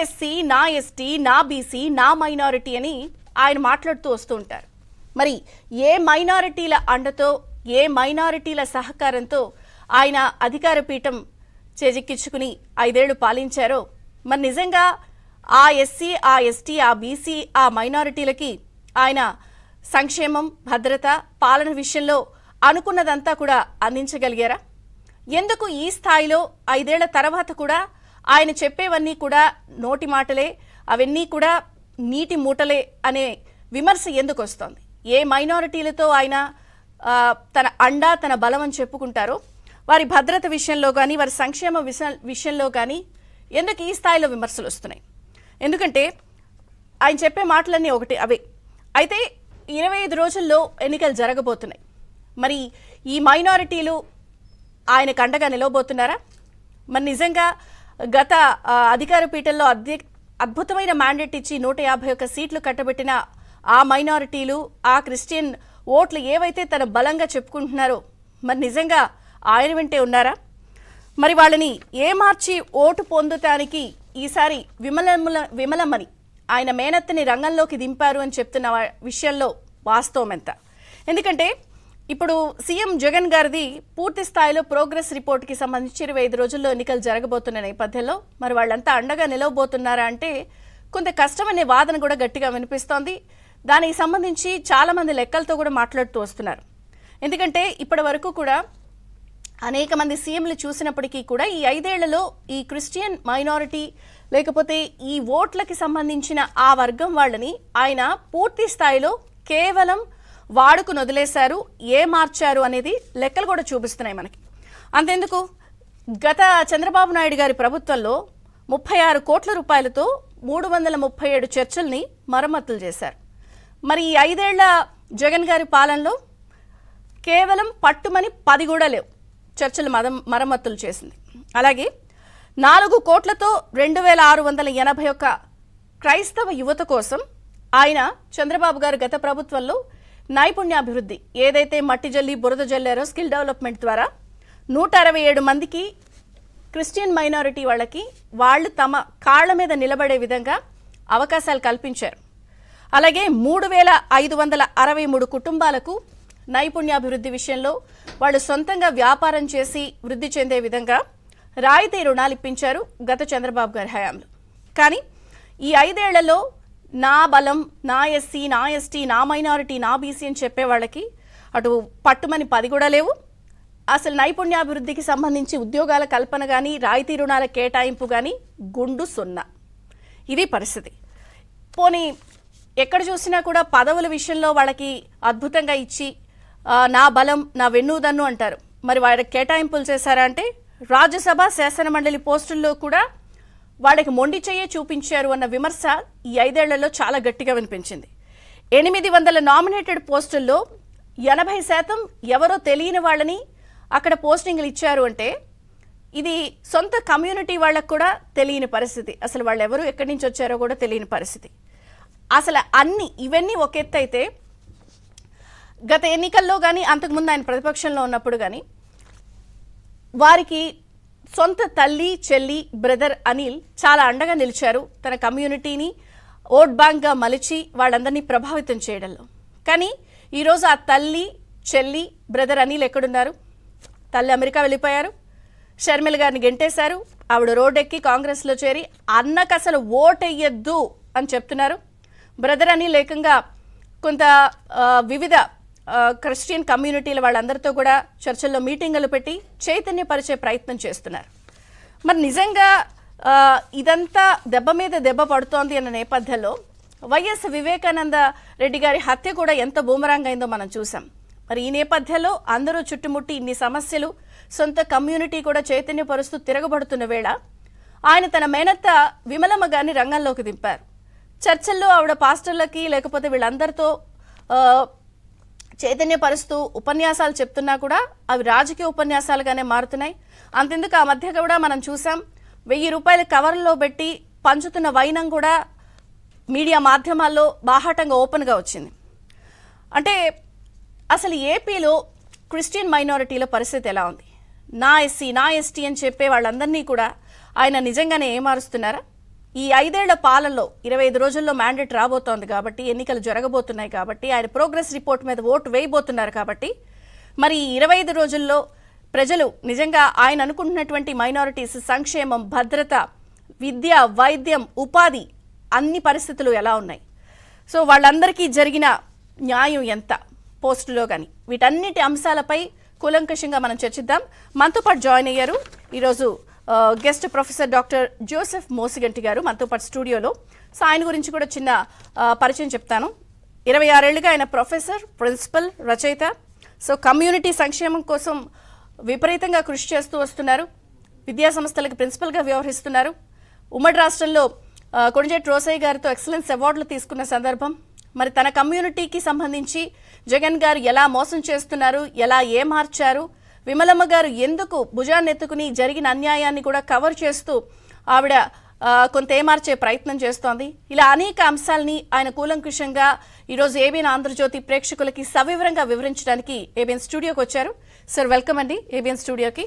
SC నా ST నా BC నా మైనారిటీ అని ఆయన మాట్లాడుతూ వస్తూ ఉంటారు. మరి ఏ మైనారిటీల అండతో ఏ మైనారిటీల సహకారంతో ఆయన అధికార పీఠం చేజిక్కించుకుని 5 ఏళ్లు పాలించారో మరి నిజంగా ఆ ఎస్సీ ఆ ఎస్టీ ఆ బీసీ ఆ మైనారిటీలకి ఆయన సంక్షేమం భద్రత పాలన విషయంలో అనుకున్నదంతా కూడా అందించగలిగారా? ఎందుకు ఈ స్థాయిలో 5 ఏళ్ల తర్వాత కూడా ఆయన చెప్పేవన్నీ కూడా నోటి మాటలే, అవన్నీ కూడా నీటి మూటలే అనే విమర్శ ఎందుకు వస్తుంది? ఏ మైనారిటీలతో ఆయన తన అండ తన బలం అని చెప్పుకుంటారో వారి భద్రత విషయంలో కానీ వారి సంక్షేమ విషయంలో కానీ ఎందుకు ఈ స్థాయిలో విమర్శలు వస్తున్నాయి? ఎందుకంటే ఆయన చెప్పే మాటలన్నీ ఒకటి అవే. అయితే 25 రోజుల్లో ఎన్నికలు జరగబోతున్నాయి. మరి ఈ మైనారిటీలు ఆయనకు అండగా నిలవబోతున్నారా? మరి నిజంగా గత అధికార పీఠంలో అద్భుతమైన మ్యాండేట్ ఇచ్చి 151 సీట్లు కట్టబెట్టిన ఆ మైనారిటీలు ఆ క్రిస్టియన్ ఓట్లు ఏవైతే తన బలంగా చెప్పుకుంటున్నారో మరి నిజంగా ఆయన వెంటే ఉన్నారా? మరి వాళ్ళని ఏమార్చి ఓటు పొందటానికి ఈసారి విమలమ్మని ఆయన మేనత్తని రంగంలోకి దింపారు అని చెప్తున్న విషయంలో వాస్తవం ఎంత? ఎందుకంటే ఇప్పుడు సీఎం జగన్ గారిది పూర్తి స్థాయిలో ప్రోగ్రెస్ రిపోర్ట్కి సంబంధించి 25 రోజుల్లో ఎన్నికలు జరగబోతున్న నేపథ్యంలో మరి వాళ్ళంతా అండగా నిలవబోతున్నారా అంటే కొంత కష్టమనే వాదన కూడా గట్టిగా వినిపిస్తోంది. దానికి సంబంధించి చాలామంది లెక్కలతో కూడా మాట్లాడుతూ వస్తున్నారు. ఎందుకంటే ఇప్పటి వరకు కూడా అనేక మంది సీఎంలు చూసినప్పటికీ కూడా ఈ 5 ఏళ్లలో ఈ క్రిస్టియన్ మైనారిటీ లేకపోతే ఈ ఓట్లకి సంబంధించిన ఆ వర్గం వాళ్ళని ఆయన పూర్తి స్థాయిలో కేవలం వాడుకుని వదిలేశారు. ఏ మార్చారు అనేది లెక్కలు కూడా చూపిస్తున్నాయి మనకి. అంతెందుకు, గత చంద్రబాబు నాయుడు గారి ప్రభుత్వంలో 36 కోట్ల రూపాయలతో 337 చర్చల్ని మరమ్మతులు చేశారు. మరి ఈ 5 ఏళ్ల జగన్ గారి పాలనలో కేవలం పట్టుమని 10 కూడా లేవు చర్చలు మరమ్మతులు చేసింది. అలాగే 4 కోట్లతో 2681 క్రైస్తవ యువత కోసం ఆయన చంద్రబాబు గారు గత ప్రభుత్వంలో నైపుణ్యాభివృద్ధి ఏదైతే మట్టి జల్లి బురద జల్లారో స్కిల్ డెవలప్మెంట్ ద్వారా 167 మందికి క్రిస్టియన్ మైనారిటీ వాళ్ళకి వాళ్ళు తమ కాళ్ల మీద నిలబడే విధంగా అవకాశాలు కల్పించారు. అలాగే 3563 కుటుంబాలకు నైపుణ్యాభివృద్ధి విషయంలో వాళ్ళు సొంతంగా వ్యాపారం చేసి వృద్ధి చెందే విధంగా రాయితీ రుణాలు ఇప్పించారు గత చంద్రబాబు గారి హయాంలో. కానీ ఈ 5 ఏళ్లలో నా బలం నా ఎస్సీ నా ఎస్టీ నా మైనారిటీ నా బీసీ అని చెప్పే వాళ్ళకి అటు పట్టుమని 10 కూడా లేవు. అసలు నైపుణ్యాభివృద్ధికి సంబంధించి ఉద్యోగాల కల్పన కానీ రాయితీ రుణాల కేటాయింపు కానీ గుండు 0. ఇది పరిస్థితి. పోనీ ఎక్కడ చూసినా కూడా పదవుల విషయంలో వాళ్ళకి అద్భుతంగా ఇచ్చి నా బలం నా వెన్నుదన్ను అంటారు. మరి వాళ్ళకి కేటాయింపులు చేశారా అంటే రాజ్యసభ శాసనమండలి పోస్టుల్లో కూడా వాళ్ళకి మొండి చెయ్యే చూపించారు అన్న విమర్శ ఈ 5 ఏళ్లలో చాలా గట్టిగా వినిపించింది. 800 నామినేటెడ్ పోస్టుల్లో 80% ఎవరో తెలియని వాళ్ళని అక్కడ పోస్టింగ్లు ఇచ్చారు అంటే ఇది సొంత కమ్యూనిటీ వాళ్ళకు కూడా తెలియని పరిస్థితి. అసలు వాళ్ళు ఎవరు ఎక్కడి నుంచి వచ్చారో కూడా తెలియని పరిస్థితి. అసలు ఇవన్నీ ఒక ఎత్తు అయితే గత ఎన్నికల్లో కానీ అంతకుముందు ఆయన ప్రతిపక్షంలో ఉన్నప్పుడు కానీ వారికి సొంత తల్లి చెల్లి బ్రదర్ అనిల్ చాలా అండగా నిలిచారు. తన కమ్యూనిటీని ఓట్ బ్యాంక్గా మలిచి వాళ్ళందరినీ ప్రభావితం చేయడంలో. కానీ ఈరోజు ఆ తల్లి చెల్లి బ్రదర్ అనిల్ ఎక్కడున్నారు? తల్లి అమెరికా వెళ్ళిపోయారు, షర్మిల గారిని గెంటేశారు, ఆవిడ రోడ్డెక్కి కాంగ్రెస్లో చేరి అన్నకు అసలు ఓటెయ్యొద్దు అని చెప్తున్నారు. బ్రదర్ అనిల్ ఏకంగా కొంత వివిధ క్రిస్టియన్ కమ్యూనిటీల వాళ్ళందరితో కూడా చర్చల్లో మీటింగులు పెట్టి చైతన్యపరిచే ప్రయత్నం చేస్తున్నారు. మరి నిజంగా ఇదంతా దెబ్బ మీద దెబ్బ పడుతోంది అన్న నేపథ్యంలో వైఎస్ వివేకానంద రెడ్డి గారి హత్య కూడా ఎంత బూమరాంగ్ అయిందో మనం చూసాం. మరి ఈ నేపథ్యంలో అందరూ చుట్టుముట్టి ఇన్ని సమస్యలు సొంత కమ్యూనిటీ కూడా చైతన్యపరుస్తూ తిరగబడుతున్న వేళ ఆయన తన మేనత్త విమలమ్మ గారిని రంగంలోకి దింపారు. చర్చల్లో ఆవిడ పాస్టర్లకి లేకపోతే వీళ్ళందరితో చైతన్యపరుస్తూ ఉపన్యాసాలు చెప్తున్నా కూడా అవి రాజకీయ ఉపన్యాసాలుగానే మారుతున్నాయి. అంతెందుకు ఆ మధ్య కూడా మనం చూసాం 1000 రూపాయల కవర్లో పెట్టి పంచుతున్న వైనం కూడా మీడియా మాధ్యమాల్లో బాహాటంగా ఓపెన్గా వచ్చింది. అంటే అసలు ఏపీలో క్రిస్టియన్ మైనారిటీల పరిస్థితి ఎలా ఉంది? నా ఎస్సీ నా ఎస్టీ అని చెప్పే వాళ్ళందరినీ కూడా ఆయన నిజంగానే ఏమారుస్తున్నారా? ఈ 5 ఏళ్ల పాలనలో 25 రోజుల్లో మ్యాండేట్ రాబోతోంది కాబట్టి, ఎన్నికలు జరగబోతున్నాయి కాబట్టి, ఆయన ప్రోగ్రెస్ రిపోర్ట్ మీద ఓటు వేయబోతున్నారు కాబట్టి, మరి ఈ 25 రోజుల్లో ప్రజలు నిజంగా ఆయన అనుకుంటున్నటువంటి మైనారిటీస్ సంక్షేమం, భద్రత, విద్య, వైద్యం, ఉపాధి అన్ని పరిస్థితులు ఎలా ఉన్నాయి, సో వాళ్ళందరికీ జరిగిన న్యాయం ఎంత పోస్టులో కానీ, వీటన్నిటి అంశాలపై కూలంకషంగా మనం చర్చిద్దాం. మనతో పాటు జాయిన్ అయ్యారు ఈరోజు గెస్ట్ ప్రొఫెసర్ డాక్టర్ జోసెఫ్ మోసిగంటి గారు మనతో పాటు స్టూడియోలో. సో ఆయన గురించి కూడా చిన్న పరిచయం చెప్తాను. 26 ఏళ్లుగా ఆయన ప్రొఫెసర్, ప్రిన్సిపల్, రచయిత. సో కమ్యూనిటీ సంక్షేమం కోసం విపరీతంగా కృషి చేస్తూ వస్తున్నారు. విద్యా సంస్థలకు ప్రిన్సిపల్గా వ్యవహరిస్తున్నారు. ఉమ్మడి రాష్ట్రంలో కొణిజేటి రోసయ్య గారితో ఎక్సలెన్స్ అవార్డులు తీసుకున్న సందర్భం. మరి తన కమ్యూనిటీకి సంబంధించి జగన్ గారు ఎలా మోసం చేస్తున్నారు, ఎలా ఏమార్చారు, విమలమ్మ గారు ఎందుకు భుజాన్నెత్తుకుని జరిగిన అన్యాయాన్ని కూడా కవర్ చేస్తూ ఆవిడ కొంత ఏమార్చే ప్రయత్నం చేస్తోంది. ఇలా అనేక అంశాలని ఆయన కూలంకుషంగా ఈరోజు ఏబిఎన్ ఆంధ్రజ్యోతి ప్రేక్షకులకి సవివరంగా వివరించడానికి ఏబిఎన్ స్టూడియోకి వచ్చారు. సార్ వెల్కమ్ అండి ఏబిఎన్ స్టూడియోకి.